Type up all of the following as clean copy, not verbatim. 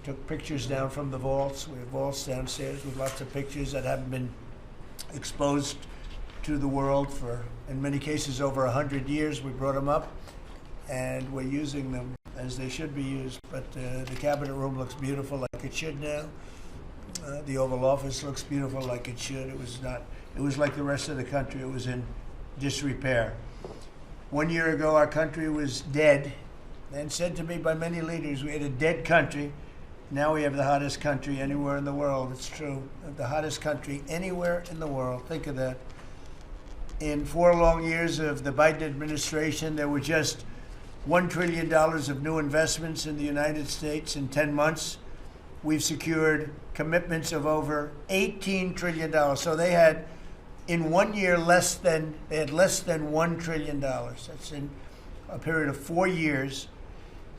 took pictures down from the vaults. We have vaults downstairs with lots of pictures that haven't been exposed to the world for, in many cases, over 100 years. We brought them up, and we're using them as they should be used. But the cabinet room looks beautiful like it should now. The Oval Office looks beautiful like it should. It was not. It was like the rest of the country. It was in disrepair. 1 year ago, our country was dead, and said to me by many leaders, we had a dead country. Now we have the hottest country anywhere in the world. It's true. The hottest country anywhere in the world. Think of that. In 4 long years of the Biden administration, there were just $1 trillion of new investments in the United States in 10 months. We've secured commitments of over $18 trillion. So they had, in 1 year, less than $1 trillion. That's in a period of 4 years.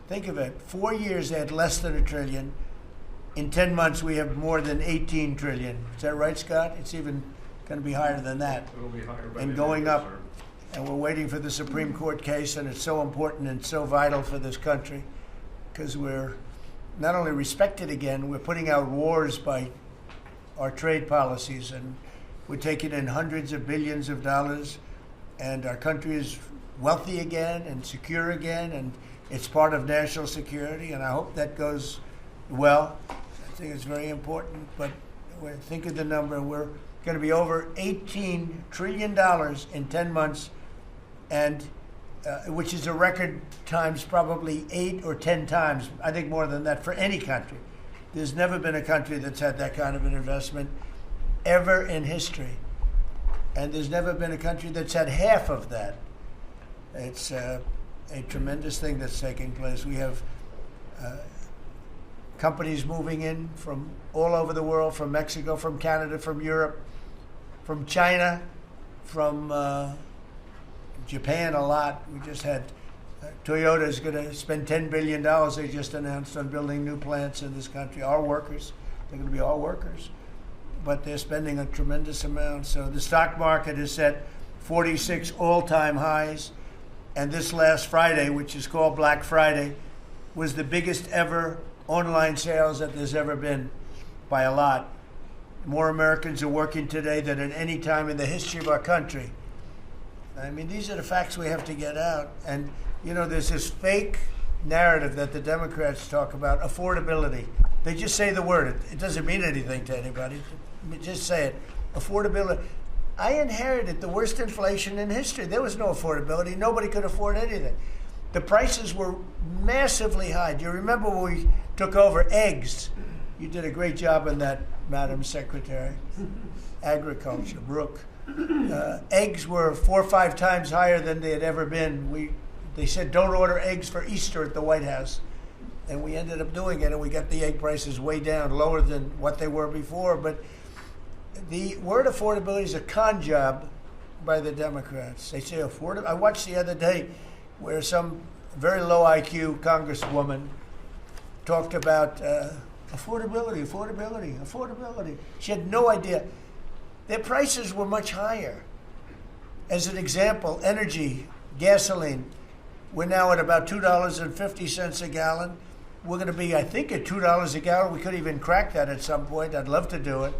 Think of it. 4 years they had less than $1 trillion. In 10 months we have more than $18 trillion. Is that right, Scott? It's even going to be higher than that. It'll be higher by and going up. And we're waiting for the Supreme Court case, and it's so important and so vital for this country because we're not only respected again, we're putting out wars by our trade policies, and we're taking in hundreds of billions of dollars, and our country is wealthy again and secure again, and it's part of national security, and I hope that goes well. I think it's very important, but think of the number. We're going to be over $18 trillion in 10 months, and which is a record times probably 8 or 10 times, I think more than that, for any country. There's never been a country that's had that kind of an investment ever in history. And there's never been a country that's had half of that. It's a tremendous thing that's taking place. We have companies moving in from all over the world, from Mexico, from Canada, from Europe, from China, from Japan a lot. We just had Toyota is going to spend $10 billion, they just announced, on building new plants in this country. Our workers, they're going to be our workers. But they're spending a tremendous amount. So the stock market has set 46 all-time highs. And this last Friday, which is called Black Friday, was the biggest ever online sales that there's ever been by a lot. More Americans are working today than at any time in the history of our country. I mean, these are the facts we have to get out. And, you know, there's this fake narrative that the Democrats talk about, affordability. They just say the word. It doesn't mean anything to anybody. Just say it. Affordability. I inherited the worst inflation in history. There was no affordability. Nobody could afford anything. The prices were massively high. Do you remember when we took over eggs? You did a great job on that, Madam Secretary. Agriculture, Brooke. Eggs were 4 or 5 times higher than they had ever been. They said, don't order eggs for Easter at the White House. And we ended up doing it, and we got the egg prices way down, lower than what they were before. But the word affordability is a con job by the Democrats. They say affordable. I watched the other day where some very low IQ congresswoman talked about affordability. She had no idea. Their prices were much higher. As an example, energy, gasoline, we're now at about $2.50 a gallon. We're going to be, I think, at $2 a gallon. We could even crack that at some point. I'd love to do it.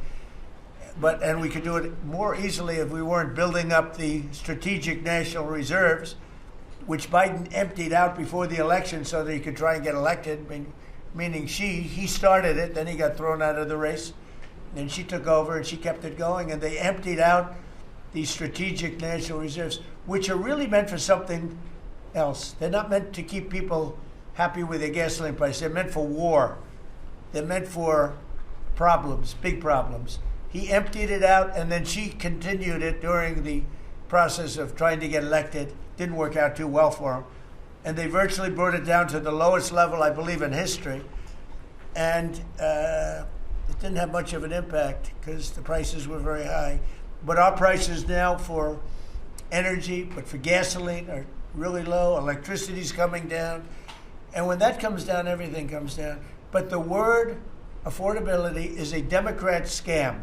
And we could do it more easily if we weren't building up the strategic national reserves, which Biden emptied out before the election so that he could try and get elected, meaning he started it, then he got thrown out of the race. Then she took over and she kept it going, and they emptied out these strategic national reserves, which are really meant for something else. They're not meant to keep people happy with their gasoline price. They're meant for war. They're meant for problems, big problems. He emptied it out, and then she continued it during the process of trying to get elected. Didn't work out too well for him. And they virtually brought it down to the lowest level, I believe, in history. And it didn't have much of an impact because the prices were very high. But our prices now for energy, but for gasoline, are really low. Electricity's coming down. And when that comes down, everything comes down. But the word affordability is a Democrat scam.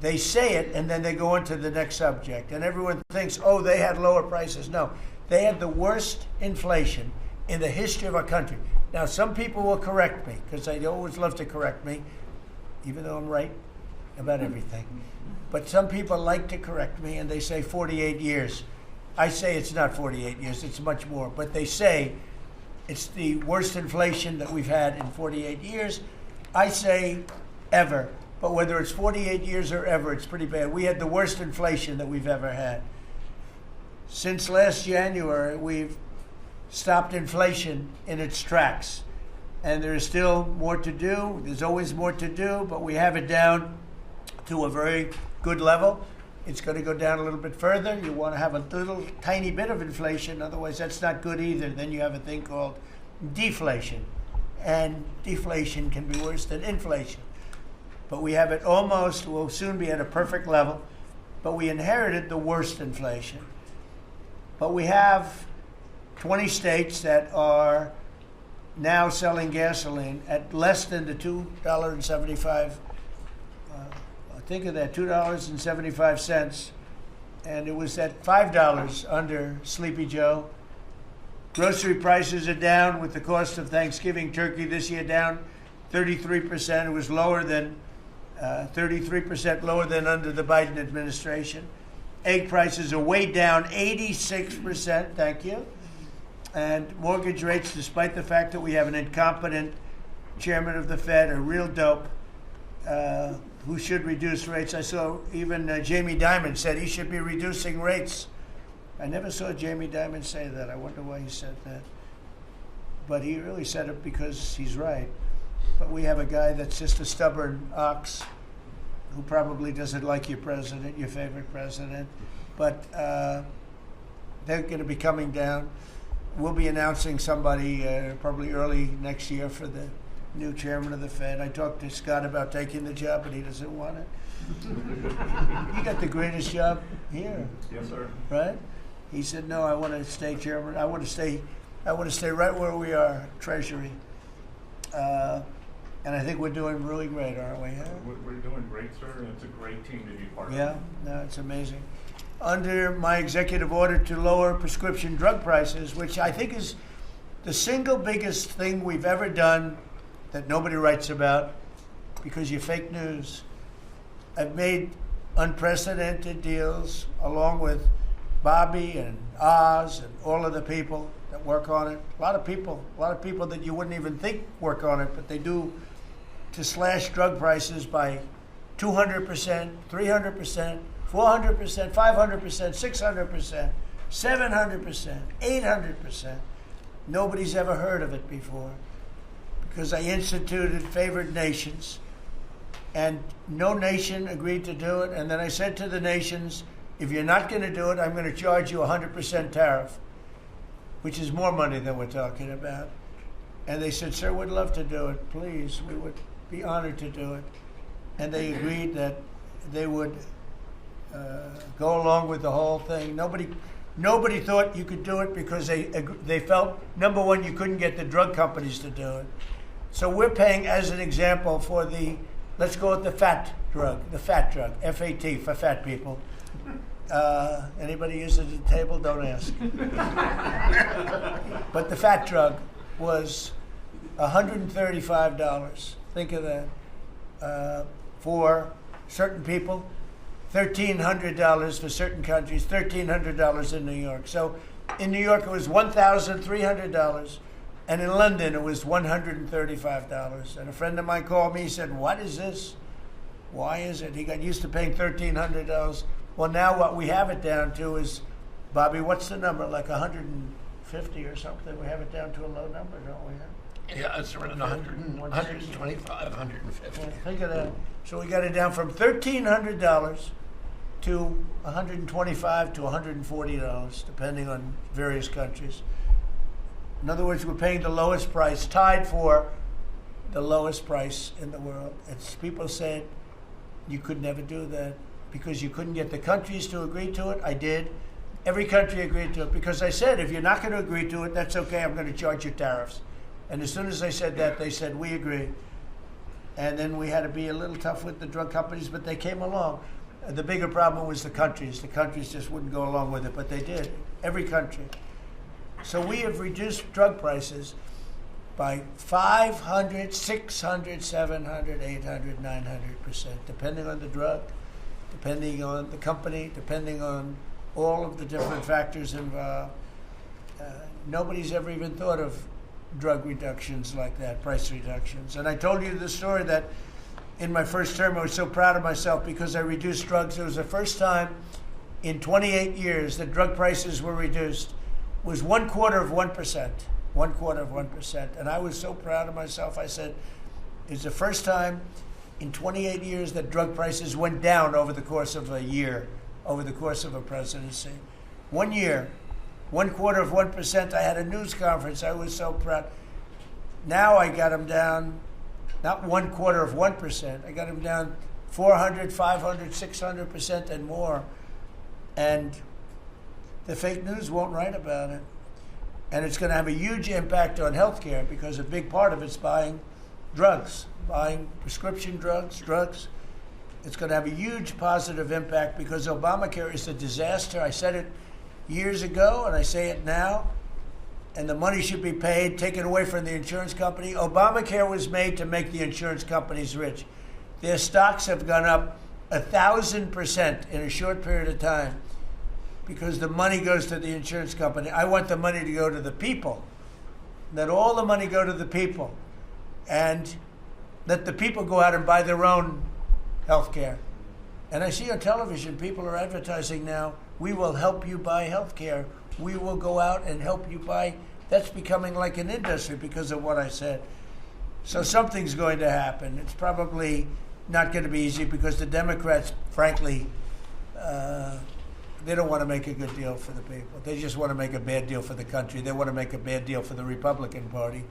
They say it, and then they go into the next subject. And everyone thinks, oh, they had lower prices. No, they had the worst inflation in the history of our country. Now, some people will correct me, because they always love to correct me, even though I'm right about everything. But some people like to correct me, and they say 48 years. I say it's not 48 years, it's much more. But they say it's the worst inflation that we've had in 48 years. I say ever. But whether it's 48 years or ever, it's pretty bad. We had the worst inflation that we've ever had. Since last January, we've stopped inflation in its tracks. And there is still more to do. There's always more to do, but we have it down to a very good level. It's going to go down a little bit further. You want to have a little tiny bit of inflation. Otherwise, that's not good either. Then you have a thing called deflation. And deflation can be worse than inflation. But we have it almost, we'll soon be at a perfect level. But we inherited the worst inflation. But we have 20 states that are now selling gasoline at less than the $2.75. Think of that, $2.75. And it was at $5 under Sleepy Joe. Grocery prices are down with the cost of Thanksgiving turkey this year down 33%. It was lower than 33% lower than under the Biden administration. Egg prices are way down 86%. Thank you. And mortgage rates, despite the fact that we have an incompetent chairman of the Fed, a real dope, who should reduce rates. I saw even Jamie Dimon said he should be reducing rates. I never saw Jamie Dimon say that. I wonder why he said that. But he really said it because he's right. But we have a guy that's just a stubborn ox who probably doesn't like your president, your favorite president. But they're going to be coming down. We'll be announcing somebody probably early next year for the new chairman of the Fed. I talked to Scott about taking the job, but he doesn't want it. You got the greatest job here. Yes, sir. Right? He said, "No, I want to stay chairman. I want to stay right where we are, Treasury." And I think we're doing really great, aren't we? We're doing great, sir, and it's a great team to be part of. Yeah, no, it's amazing. Under my executive order to lower prescription drug prices, which I think is the single biggest thing we've ever done that nobody writes about because you're fake news. I've made unprecedented deals along with Bobby and Oz and all of the people that work on it. A lot of people that you wouldn't even think work on it, but they do, to slash drug prices by 200%, 300%, 400%, 500%, 600%, 700%, 800%. Nobody's ever heard of it before because I instituted favored nations and no nation agreed to do it. And then I said to the nations, if you're not going to do it, I'm going to charge you 100% tariff, which is more money than we're talking about. And they said, sir, we'd love to do it. Please, we would be honored to do it. And they agreed that they would go along with the whole thing. Nobody thought you could do it because they felt, number one, you couldn't get the drug companies to do it. So we're paying, as an example, for the, let's go with the fat drug, F-A-T, for fat people. Anybody use it at the table? Don't ask. But the fat drug was $135. Think of that. For certain people, $1,300 for certain countries, $1,300 in New York. So in New York, it was $1,300. And in London, it was $135. And a friend of mine called me, he said, what is this? Why is it? He got used to paying $1,300. Well, now what we have it down to is, Bobby, what's the number? Like 150 or something? We have it down to a low number, don't we? Yeah, it's around 100, 125, 150. Yeah, think of that. So we got it down from $1,300 to $125 to $140, depending on various countries. In other words, we're paying the lowest price, tied for the lowest price in the world. It's, people said you could never do that because you couldn't get the countries to agree to it. I did. Every country agreed to it because I said, if you're not going to agree to it, that's okay. I'm going to charge you tariffs. And as soon as I said that, they said, we agree. And then we had to be a little tough with the drug companies, but they came along. The bigger problem was the countries. The countries just wouldn't go along with it, but they did. Every country. So we have reduced drug prices by 500, 600, 700, 800, 900%, depending on the drug, depending on the company, depending on all of the different factors involved. Nobody's ever even thought of drug reductions like that, price reductions. And I told you the story that in my first term I was so proud of myself because I reduced drugs. It was the first time in 28 years that drug prices were reduced. It was 1/4%. 1/4%. And I was so proud of myself. I said, it's the first time in 28 years that drug prices went down over the course of a year, over the course of a presidency. 1 year, 1/4%. I had a news conference. I was so proud. Now I got them down, not 1/4%. I got them down 400, 500, 600% and more. And the fake news won't write about it. And it's going to have a huge impact on healthcare because a big part of it's buying drugs, buying prescription drugs. It's going to have a huge positive impact because Obamacare is a disaster. I said it years ago and I say it now. And the money should be paid, taken away from the insurance company. Obamacare was made to make the insurance companies rich. Their stocks have gone up 1,000% in a short period of time because the money goes to the insurance company. I want the money to go to the people. Let all the money go to the people. And let the people go out and buy their own health care. And I see on television, people are advertising now, we will help you buy health care. We will go out and help you buy. That's becoming like an industry because of what I said. So something's going to happen. It's probably not going to be easy because the Democrats, frankly, they don't want to make a good deal for the people. They just want to make a bad deal for the country. They want to make a bad deal for the Republican Party.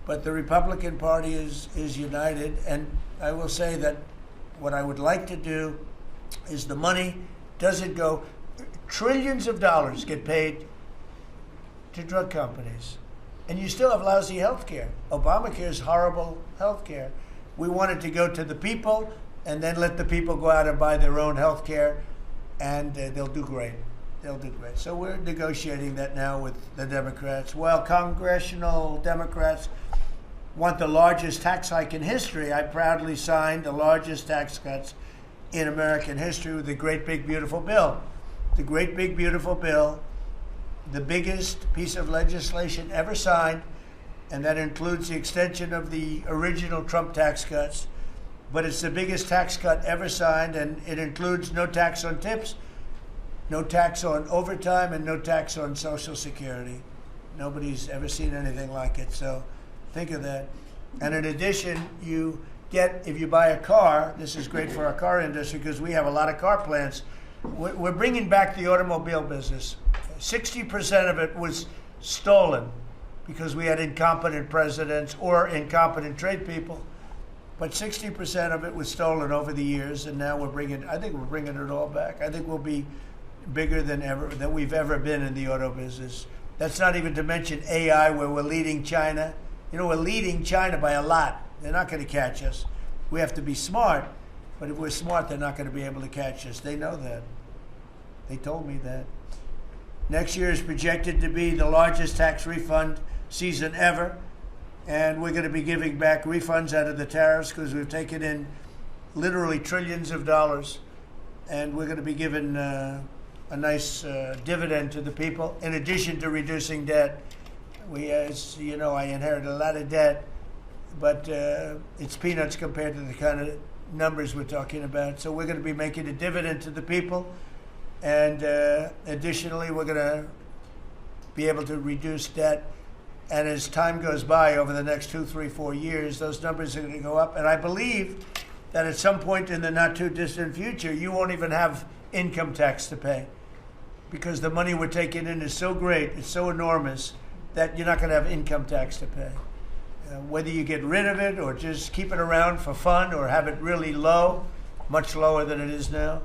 But the Republican Party is united. And I will say that what I would like to do is the money doesn't go, trillions of dollars get paid to drug companies. And you still have lousy health care. Obamacare is horrible health care. We want it to go to the people and then let the people go out and buy their own health care. And they'll do great. They'll do great. So we're negotiating that now with the Democrats. Well, congressional Democrats want the largest tax hike in history. I proudly signed the largest tax cuts in American history with the Great Big Beautiful Bill. The Great Big Beautiful Bill, the biggest piece of legislation ever signed, and that includes the extension of the original Trump tax cuts. But it's the biggest tax cut ever signed, and it includes no tax on tips, no tax on overtime, and no tax on Social Security. Nobody's ever seen anything like it, so think of that. And in addition, you get, if you buy a car, this is great for our car industry because we have a lot of car plants. We're bringing back the automobile business. 60% of it was stolen because we had incompetent presidents or incompetent trade people. But 60% of it was stolen over the years, and now I think we're bringing it all back. I think we'll be bigger than we've ever been in the auto business. That's not even to mention AI, where we're leading China. We're leading China by a lot. They're not going to catch us. We have to be smart, but if we're smart, they're not going to be able to catch us. They know that. They told me that. Next year is projected to be the largest tax refund season ever. And we're going to be giving back refunds out of the tariffs because we've taken in literally trillions of dollars. And we're going to be giving a nice dividend to the people in addition to reducing debt. As you know, I inherited a lot of debt, but it's peanuts compared to the kind of numbers we're talking about. So we're going to be making a dividend to the people. And additionally, we're going to be able to reduce debt. And as time goes by over the next 2, 3, 4 years, those numbers are going to go up. And I believe that at some point in the not too distant future, you won't even have income tax to pay because the money we're taking in is so great, it's so enormous that you're not going to have income tax to pay. Whether you get rid of it or just keep it around for fun or have it really low, much lower than it is now,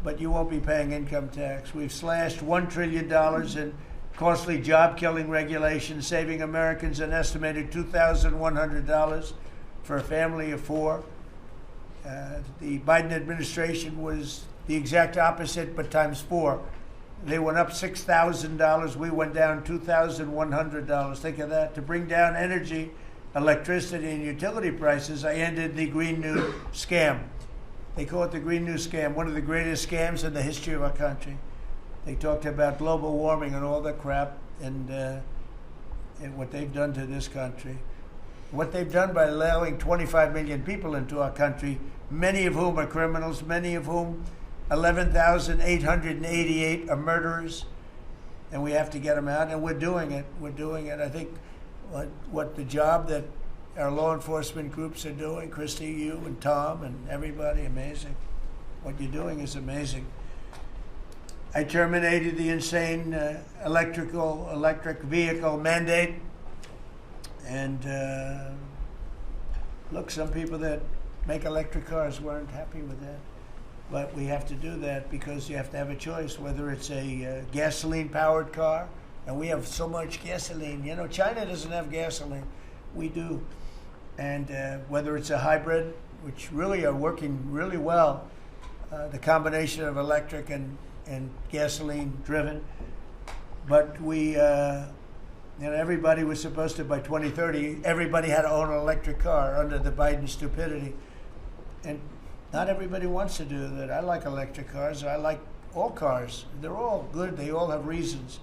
but you won't be paying income tax. We've slashed $1 trillion in costly job-killing regulations, saving Americans an estimated $2,100 for a family of 4. The Biden administration was the exact opposite, but times 4. They went up $6,000. We went down $2,100. Think of that. To bring down energy, electricity, and utility prices, I ended the Green New scam. They call it the Green New scam, one of the greatest scams in the history of our country. They talked about global warming and all that crap, and what they've done to this country. What they've done by allowing 25 million people into our country, many of whom are criminals, many of whom 11,888 are murderers, and we have to get them out, and we're doing it. We're doing it. I think what the job that our law enforcement groups are doing, Christy, you and Tom and everybody, amazing. What you're doing is amazing. I terminated the insane electric vehicle mandate, and look, some people that make electric cars weren't happy with that. But we have to do that because you have to have a choice, whether it's a gasoline-powered car, and we have so much gasoline. You know, China doesn't have gasoline. We do. And whether it's a hybrid, which really are working really well, the combination of electric and gasoline-driven. But we, everybody was supposed to, by 2030, everybody had to own an electric car under the Biden stupidity. And not everybody wants to do that. I like electric cars. I like all cars. They're all good. They all have reasons.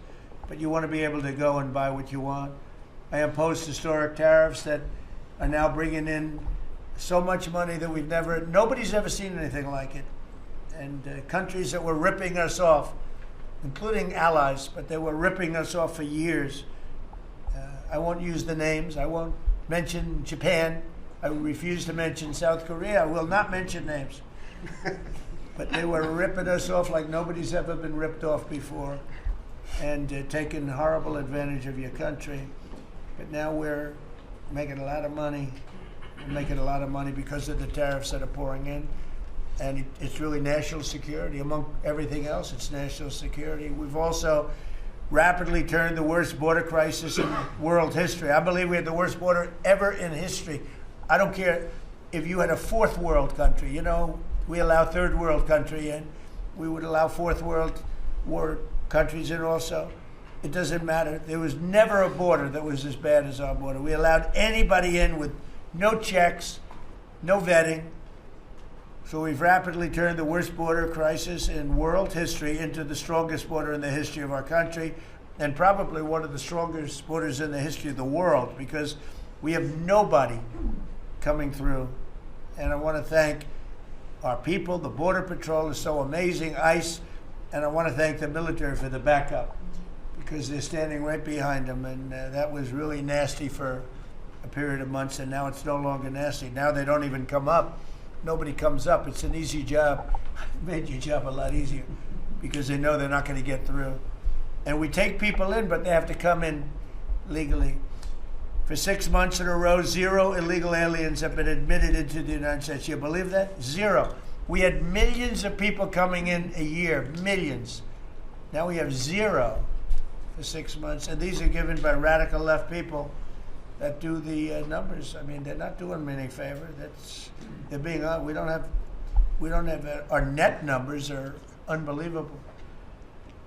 But you want to be able to go and buy what you want. I opposed historic tariffs that are now bringing in so much money that nobody's ever seen anything like it. And countries that were ripping us off, including allies, but they were ripping us off for years. I won't use the names. I won't mention Japan. I refuse to mention South Korea. I will not mention names. But they were ripping us off like nobody's ever been ripped off before, and taking horrible advantage of your country. But now we're making a lot of money. We're making a lot of money because of the tariffs that are pouring in. And it's really national security. Among everything else, it's national security. We've also rapidly turned the worst border crisis in world history. I believe we had the worst border ever in history. I don't care if you had a fourth world country. You know, we allow third world country in. We would allow fourth world war countries in also. It doesn't matter. There was never a border that was as bad as our border. We allowed anybody in with no checks, no vetting. So we've rapidly turned the worst border crisis in world history into the strongest border in the history of our country, and probably one of the strongest borders in the history of the world, because we have nobody coming through. And I want to thank our people. The Border Patrol is so amazing, ICE, and I want to thank the military for the backup, because they're standing right behind them, and that was really nasty for a period of months, and now it's no longer nasty. Now they don't even come up. Nobody comes up. It's an easy job. It made your job a lot easier because they know they're not going to get through. And we take people in, but they have to come in legally. For 6 months in a row, 0 illegal aliens have been admitted into the United States. You believe that? 0. We had millions of people coming in a year, millions. Now we have 0 for 6 months. And these are given by radical left people that do the numbers. I mean, they're not doing me any favor. They're being on. We don't have our net numbers are unbelievable.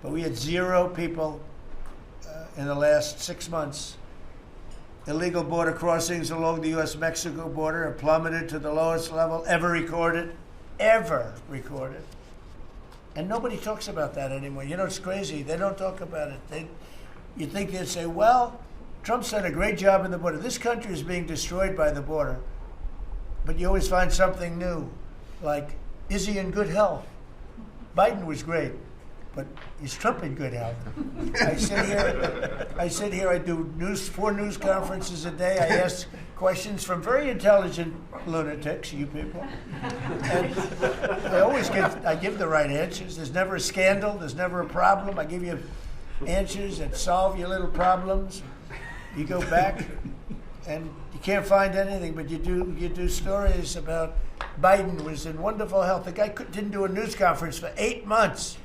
But we had 0 people in the last 6 months. Illegal border crossings along the U.S.-Mexico border have plummeted to the lowest level ever recorded. And nobody talks about that anymore. You know, it's crazy. They don't talk about it. You think they'd say, well, Trump's done a great job in the border. This country is being destroyed by the border. But you always find something new, like, is he in good health? Biden was great, but is Trump in good health? I sit here, I do 4 news conferences a day. I ask questions from very intelligent lunatics, you people. And I give the right answers. There's never a scandal, there's never a problem. I give you answers that solve your little problems. You go back and you can't find anything, but you do stories about Biden was in wonderful health. The guy didn't do a news conference for 8 months.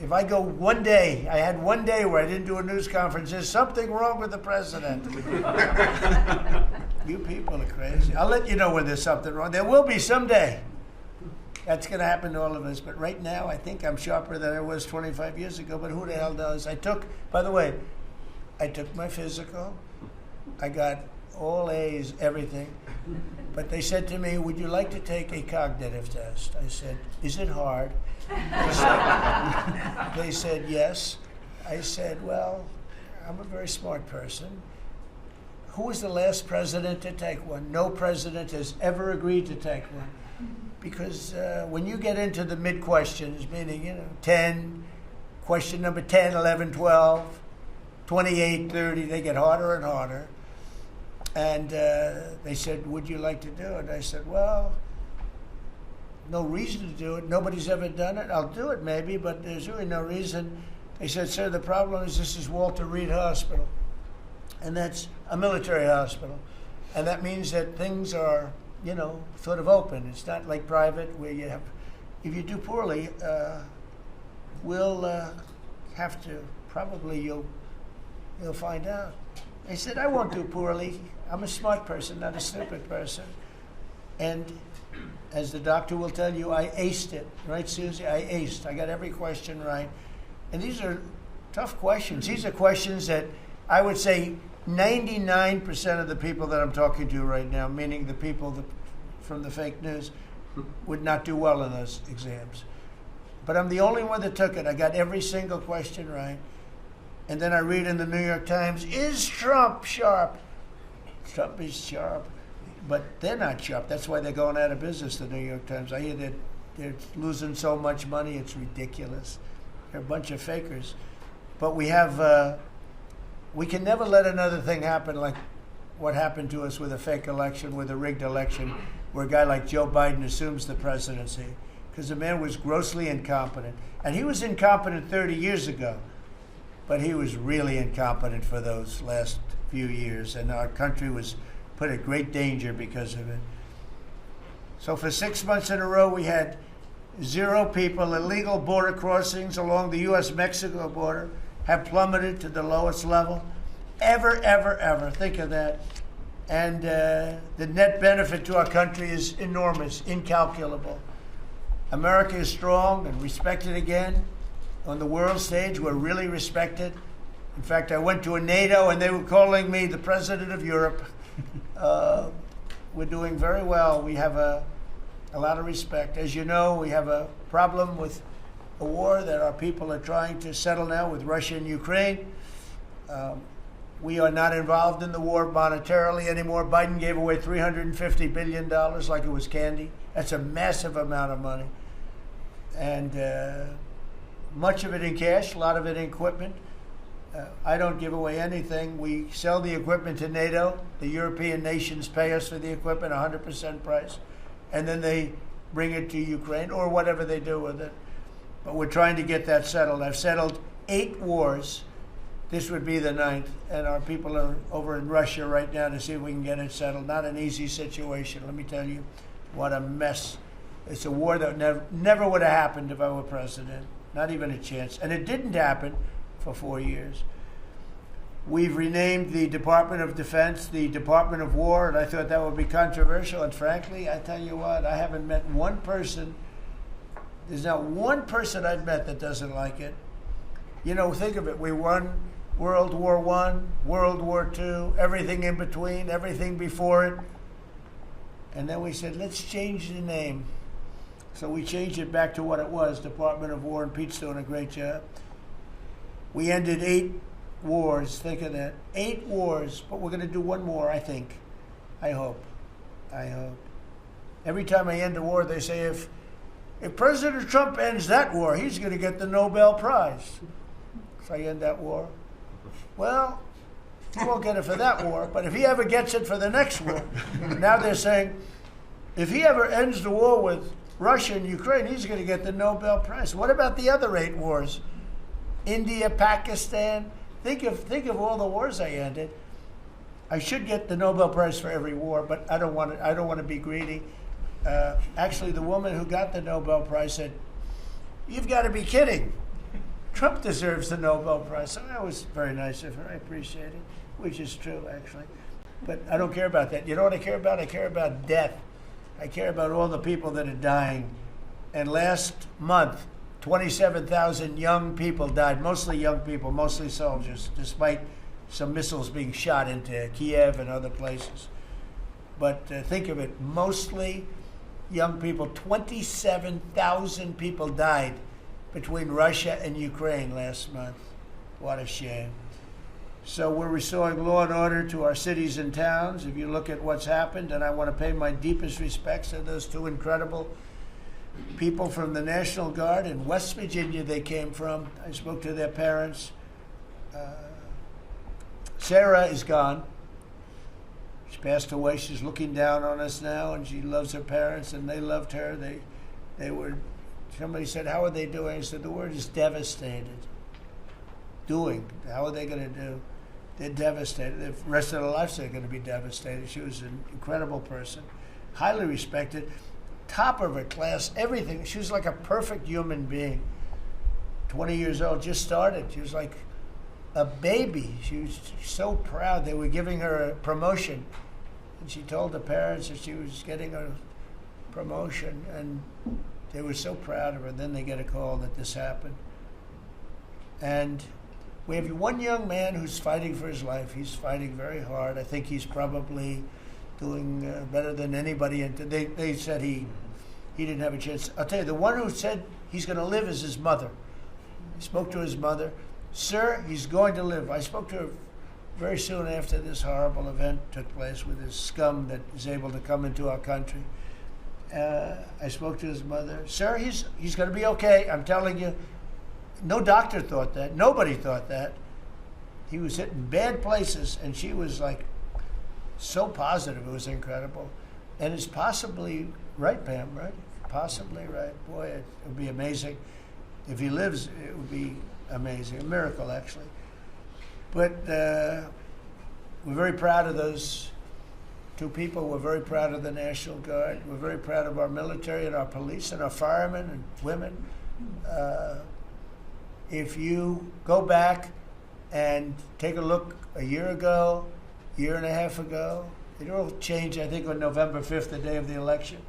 If I go one day, I had one day where I didn't do a news conference, there's something wrong with the president. You people are crazy. I'll let you know when there's something wrong. There will be someday. That's going to happen to all of us. But right now, I think I'm sharper than I was 25 years ago. But who the hell knows? By the way, I took my physical. I got all A's, everything. But they said to me, would you like to take a cognitive test? I said, is it hard? They said, yes. I said, well, I'm a very smart person. Who was the last president to take one? No president has ever agreed to take one. Because when you get into the mid-questions, meaning, 10, question number 10, 11, 12, 28, 30, they get harder and harder. And they said, would you like to do it? I said, well, no reason to do it. Nobody's ever done it. I'll do it maybe, but there's really no reason. They said, sir, the problem is this is Walter Reed Hospital. And that's a military hospital. And that means that things are, sort of open. It's not like private where you have, if you do poorly, we'll have to, probably you'll find out. I said, I won't do poorly. I'm a smart person, not a stupid person. And as the doctor will tell you, I aced it. Right, Susie? I aced. I got every question right. And these are tough questions. These are questions that I would say 99% of the people that I'm talking to right now, meaning the people from the fake news, would not do well in those exams. But I'm the only one that took it. I got every single question right. And then I read in the New York Times, is Trump sharp? Trump is sharp. But they're not sharp. That's why they're going out of business, the New York Times. I hear that they're losing so much money, it's ridiculous. They're a bunch of fakers. But we can never let another thing happen like what happened to us with a fake election, with a rigged election, where a guy like Joe Biden assumes the presidency. Because the man was grossly incompetent. And he was incompetent 30 years ago. But he was really incompetent for those last few years. And our country was put at great danger because of it. So for 6 months in a row, we had 0 people. Illegal border crossings along the U.S.-Mexico border have plummeted to the lowest level ever, ever, ever. Think of that. And the net benefit to our country is enormous, incalculable. America is strong and respected again. On the world stage, we're really respected. In fact, I went to a NATO and they were calling me the president of Europe. We're doing very well. We have a lot of respect. As you know, we have a problem with a war that our people are trying to settle now with Russia and Ukraine. We are not involved in the war monetarily anymore. Biden gave away $350 billion like it was candy. That's a massive amount of money. And much of it in cash, a lot of it in equipment. I don't give away anything. We sell the equipment to NATO. The European nations pay us for the equipment, 100% price. And then they bring it to Ukraine or whatever they do with it. But we're trying to get that settled. I've settled 8 wars. This would be the 9th. And our people are over in Russia right now to see if we can get it settled. Not an easy situation. Let me tell you what a mess. It's a war that never would have happened if I were president. Not even a chance. And it didn't happen for 4 years. We've renamed the Department of Defense the Department of War, and I thought that would be controversial. And frankly, I tell you what, I haven't met one person. There's not one person I've met that doesn't like it. Think of it. We won World War I, World War II, everything in between, everything before it. And then we said, let's change the name. So we changed it back to what it was, Department of War, and Pete's doing a great job. We ended 8 wars. Think of that. 8 wars, but we're going to do one more, I think. I hope. Every time I end a war, they say, if President Trump ends that war, he's going to get the Nobel Prize. So I end that war. Well, he won't get it for that war, but if he ever gets it for the next war, now they're saying, if he ever ends the war with Russia and Ukraine, he's going to get the Nobel Prize. What about the other 8 wars? India, Pakistan. Think of all the wars I ended. I should get the Nobel Prize for every war, but I don't want to be greedy. Actually, the woman who got the Nobel Prize said, "You've got to be kidding. Trump deserves the Nobel Prize." So that was very nice of her. I appreciate it, which is true, actually. But I don't care about that. You know what I care about? I care about death. I care about all the people that are dying And last month, 27,000 young people died, mostly young people, mostly soldiers, despite some missiles being shot into Kiev and other places. But think of it, mostly young people. 27,000 people died between Russia and Ukraine last month. What a shame. So we're restoring law and order to our cities and towns. If you look at what's happened, and I want to pay my deepest respects to those two incredible people from the National Guard in West Virginia they came from. I spoke to their parents. Sarah is gone. She passed away. She's looking down on us now, and she loves her parents, and they loved her. They were, somebody said, how are they doing? I said, the word is devastated. Doing. How are they going to do? They're devastated. The rest of their lives they're going to be devastated. She was an incredible person, highly respected, top of her class, everything. She was like a perfect human being. 20 years old, just started. She was like a baby. She was so proud. They were giving her a promotion, and she told her parents that she was getting a promotion, and they were so proud of her. Then they get a call that this happened. And we have one young man who's fighting for his life. He's fighting very hard. I think he's probably doing better than anybody. And they said he didn't have a chance. I'll tell you, the one who said he's going to live is his mother. I spoke to his mother. Sir, he's going to live. I spoke to her very soon after this horrible event took place with this scum that is able to come into our country. I spoke to his mother. Sir, he's going to be okay. I'm telling you. No doctor thought that. Nobody thought that. He was hitting bad places, and she was like so positive. It was incredible. And it's possibly right, Pam, right? Possibly right. Boy, it would be amazing. If he lives, it would be amazing. A miracle, actually. But we're very proud of those two people. We're very proud of the National Guard. We're very proud of our military and our police and our firemen and women. If you go back and take a look a year ago, year and a half ago, it all changed, I think, on November 5th, the day of the election.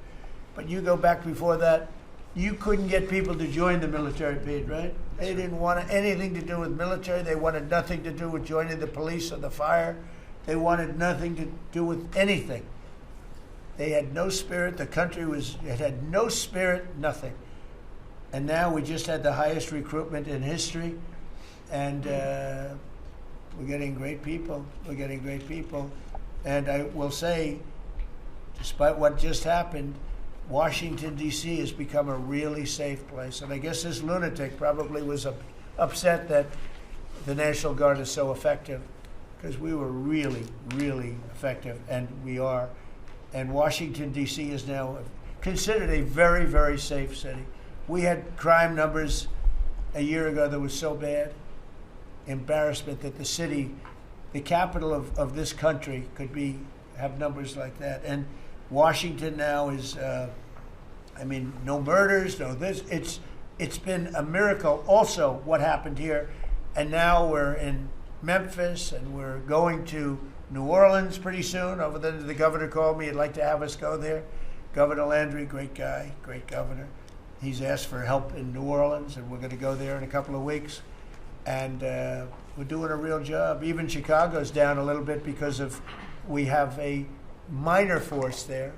But you go back before that, you couldn't get people to join the military, Pete, right? They didn't want anything to do with military. They wanted nothing to do with joining the police or the fire. They wanted nothing to do with anything. They had no spirit. The country it had no spirit, nothing. And now we just had the highest recruitment in history, and we're getting great people. We're getting great people. And I will say, despite what just happened, Washington, D.C. has become a really safe place. And I guess this lunatic probably was upset that the National Guard is so effective, because we were really, really effective, and we are. And Washington, D.C. is now considered a very, very safe city. We had crime numbers a year ago that was so bad, embarrassment that the city, the capital of this country, could have numbers like that. And Washington now is, no murders, no this. It's been a miracle also what happened here. And now we're in Memphis, and we're going to New Orleans pretty soon. Over there, the governor called me. He'd like to have us go there. Governor Landry, great guy, great governor. He's asked for help in New Orleans, and we're going to go there in a couple of weeks. And we're doing a real job. Even Chicago's down a little bit because we have a minor force there.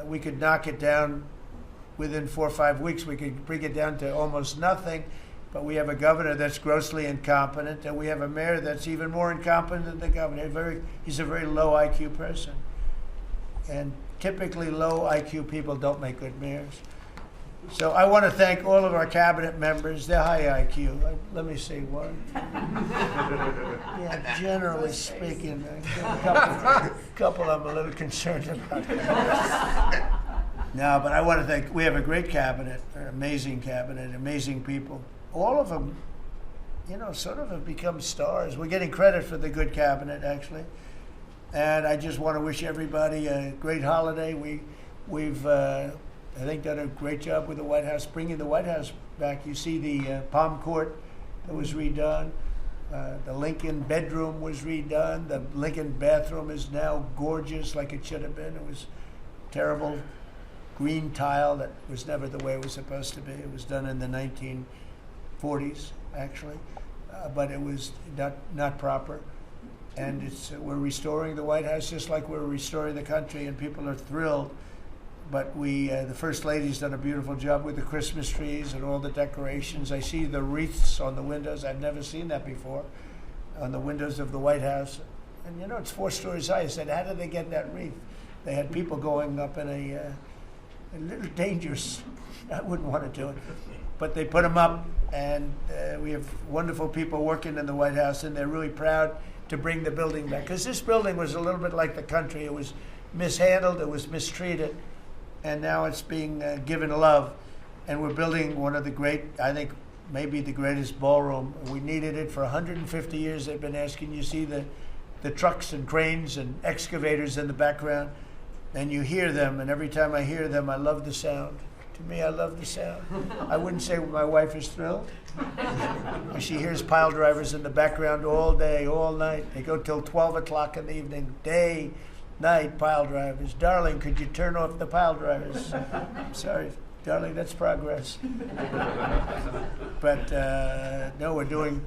We could knock it down within 4 or 5 weeks. We could bring it down to almost nothing. But we have a governor that's grossly incompetent, and we have a mayor that's even more incompetent than the governor. He's a very low IQ person. And typically low IQ people don't make good mayors. So I want to thank all of our cabinet members. They're high IQ. Let me see one. Yeah, generally speaking, a couple I'm a little concerned about. No, but I want to thank, we have a great cabinet, amazing people. All of them, sort of have become stars. We're getting credit for the good cabinet, actually. And I just want to wish everybody a great holiday. We've I think done a great job with the White House, bringing the White House back. You see the Palm Court that was redone. The Lincoln bedroom was redone. The Lincoln bathroom is now gorgeous like it should have been. It was terrible green tile that was never the way it was supposed to be. It was done in the 1940s, actually, but it was not proper. And we're restoring the White House just like we're restoring the country, and people are thrilled. But the First Lady's done a beautiful job with the Christmas trees and all the decorations. I see the wreaths on the windows. I've never seen that before, on the windows of the White House. And it's 4 stories high. I said, how did they get that wreath? They had people going up in a little dangerous. I wouldn't want to do it. But they put them up, and we have wonderful people working in the White House, and they're really proud to bring the building back. Because this building was a little bit like the country. It was mishandled, it was mistreated, and now it's being given love. And we're building one of the great, I think, maybe the greatest ballroom. We needed it for 150 years. They've been asking. You see the trucks and cranes and excavators in the background, and you hear them, and every time I hear them, I love the sound. To me, I love the sound. I wouldn't say my wife is thrilled. She hears pile drivers in the background all day, all night. They go till 12 o'clock in the evening, day, night, pile drivers. Darling, could you turn off the pile drivers? I'm sorry, darling, that's progress. But no, we're doing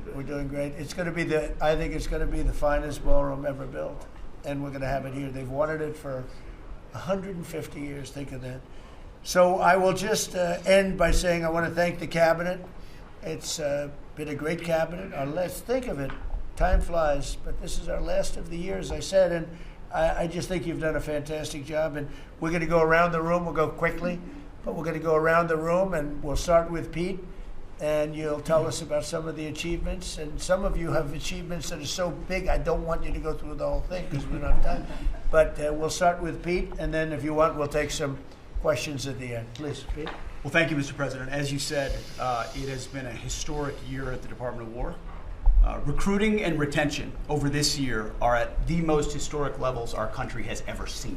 great. It's going to be I think it's going to be the finest ballroom ever built, and we're going to have it here. They've wanted it for 150 years. Think of that. So I will just end by saying I want to thank the cabinet. It's been a great cabinet. Let's think of it. Time flies, but this is our last of the year, as I said, and I just think you've done a fantastic job. And we're going to go around the room. We'll go quickly, but we're going to go around the room, and we'll start with Pete, and you'll tell us about some of the achievements. And some of you have achievements that are so big, I don't want you to go through the whole thing because we don't have time. But we'll start with Pete, and then if you want, we'll take some questions at the end. Please, Pete. Well, thank you, Mr. President. As you said, it has been a historic year at the Department of War. Recruiting and retention over this year are at the most historic levels our country has ever seen.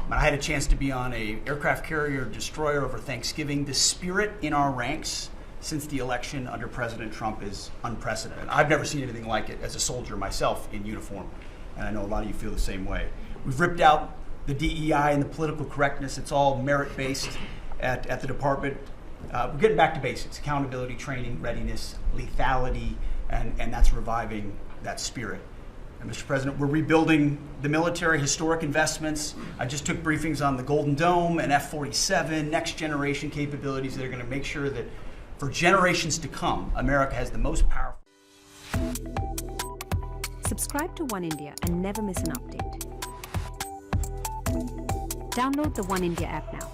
When I had a chance to be on an aircraft carrier destroyer over Thanksgiving, the spirit in our ranks since the election under President Trump is unprecedented. I've never seen anything like it as a soldier myself in uniform, and I know a lot of you feel the same way. We've ripped out the DEI and the political correctness. It's all merit-based at the department. We're getting back to basics: accountability, training, readiness, lethality, and that's reviving that spirit. And Mr. President, we're rebuilding the military, historic investments. I just took briefings on the Golden Dome and F-47, next generation capabilities that are going to make sure that for generations to come, America has the most powerful. Subscribe to One India and never miss an update. Download the One India app now.